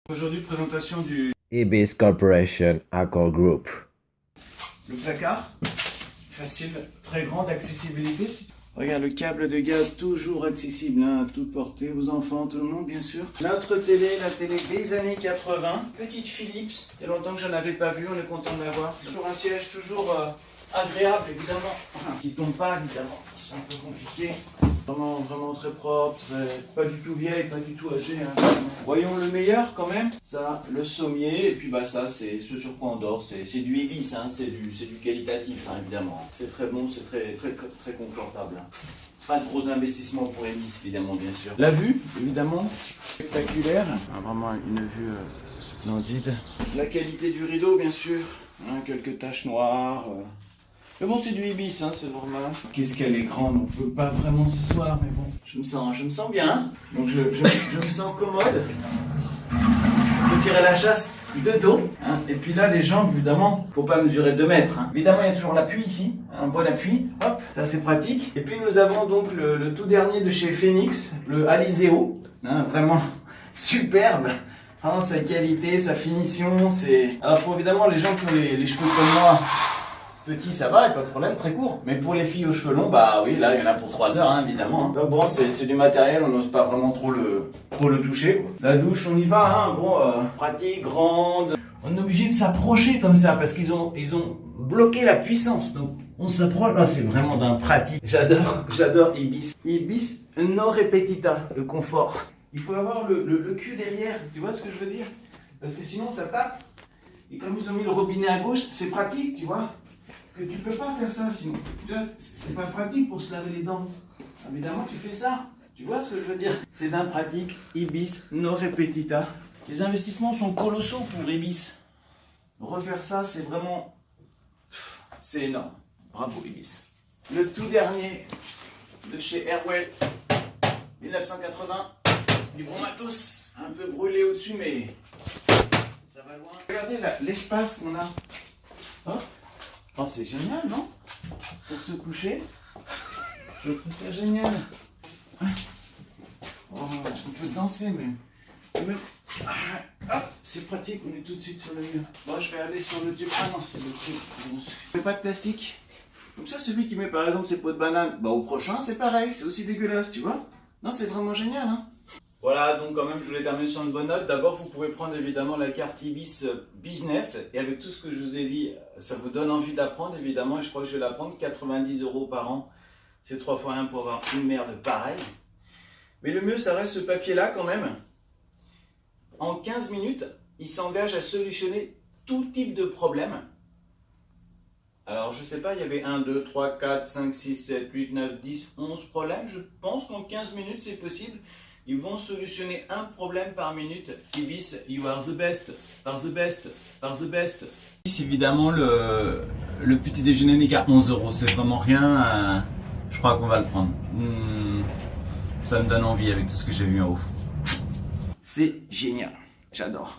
Aujourd'hui, présentation du Ibis Corporation Accor Group. le placard. Facile, très grande accessibilité. Regarde le câble de gaz toujours accessible hein, à toute portée, aux enfants, tout le monde bien sûr. Notre télé, la télé des années 80, petite Philips. Il y a longtemps que je n'avais pas vu, on est content de l'avoir. Toujours un siège toujours agréable évidemment, enfin, qui tombe pas évidemment, c'est un peu compliqué. Vraiment très propre, pas du tout vieille, pas du tout âgée. Hein. Voyons le meilleur quand même. Ça, le sommier, et puis bah ça, c'est ce sur quoi on dort. C'est du Ibis, hein, c'est du qualitatif hein, évidemment. C'est très bon, c'est très confortable. Pas de gros investissements pour Ibis évidemment bien sûr. La vue évidemment spectaculaire, vraiment une vue splendide. La qualité du rideau bien sûr, hein, quelques taches noires. Mais bon, c'est du Ibis, hein, c'est normal. Qu'est-ce qu'elle est grande, on peut pas vraiment s'asseoir, mais bon, je me sens bien. Donc je me sens commode. Je peux tirer la chasse de dos. Hein. Et puis là, les jambes, évidemment, faut pas mesurer 2 mètres. Hein. Évidemment, il y a toujours l'appui ici, un bon appui. Hop, ça c'est pratique. Et puis nous avons donc le tout dernier de chez Phoenix, le Alizeo. Hein, vraiment superbe. Vraiment sa qualité, sa finition, c'est... Alors pour évidemment les gens qui ont les cheveux comme moi, petit ça va, pas de problème, très court. Mais pour les filles aux cheveux longs, bah oui, là il y en a pour 3 heures, hein, évidemment. Donc bon, c'est du matériel, on n'ose pas vraiment trop le toucher. La douche, on y va, hein, bon, pratique, grande. On est obligé de s'approcher comme ça, parce qu'ils ont bloqué la puissance. Donc on s'approche, là c'est vraiment d'un pratique. J'adore Ibis. Ibis no repetita, le confort. Il faut avoir le cul derrière, tu vois ce que je veux dire? Parce que sinon ça tape. Et comme ils ont mis le robinet à gauche, c'est pratique, tu vois? Que tu peux pas faire ça sinon. Tu vois, c'est pas pratique pour se laver les dents. Évidemment, tu fais ça. Tu vois ce que je veux dire? C'est d'un pratique. Ibis no repetita. Les investissements sont colossaux pour Ibis. Refaire ça, c'est vraiment... c'est énorme. Bravo Ibis. Le tout dernier de chez Airwell 1980. Du bon matos. Un peu brûlé au-dessus, mais ça va loin. Regardez l'espace qu'on a. Hein? Oh, c'est génial, non? Pour se coucher, je trouve ça génial. Oh, on peut danser, mais... Hop, c'est pratique, on est tout de suite sur le mur. Bon, je vais aller sur le tube. Ah non, c'est le tube. Je mets pas de plastique. Comme ça, celui qui met par exemple ses pots de banane, bah au prochain, c'est pareil, c'est aussi dégueulasse, tu vois? Non, c'est vraiment génial, hein? Voilà, donc quand même, je voulais terminer sur une bonne note. D'abord, vous pouvez prendre évidemment la carte Ibis Business. Et avec tout ce que je vous ai dit, ça vous donne envie d'apprendre, évidemment. Et je crois que je vais la prendre 90 € par an. C'est 3 fois 1 pour avoir une merde pareille. Mais le mieux, ça reste ce papier-là quand même. En 15 minutes, il s'engage à solutionner tout type de problème. Alors, je sais pas, il y avait 1, 2, 3, 4, 5, 6, 7, 8, 9, 10, 11 problèmes. Je pense qu'en 15 minutes, c'est possible. Ils vont solutionner un problème par minute. Ibis, you are the best, are the best, are the best. Ibis, évidemment, le petit déjeuner n'est qu'à 11 €. C'est vraiment rien. Je crois qu'on va le prendre. Ça me donne envie avec tout ce que j'ai vu en haut. C'est génial. J'adore.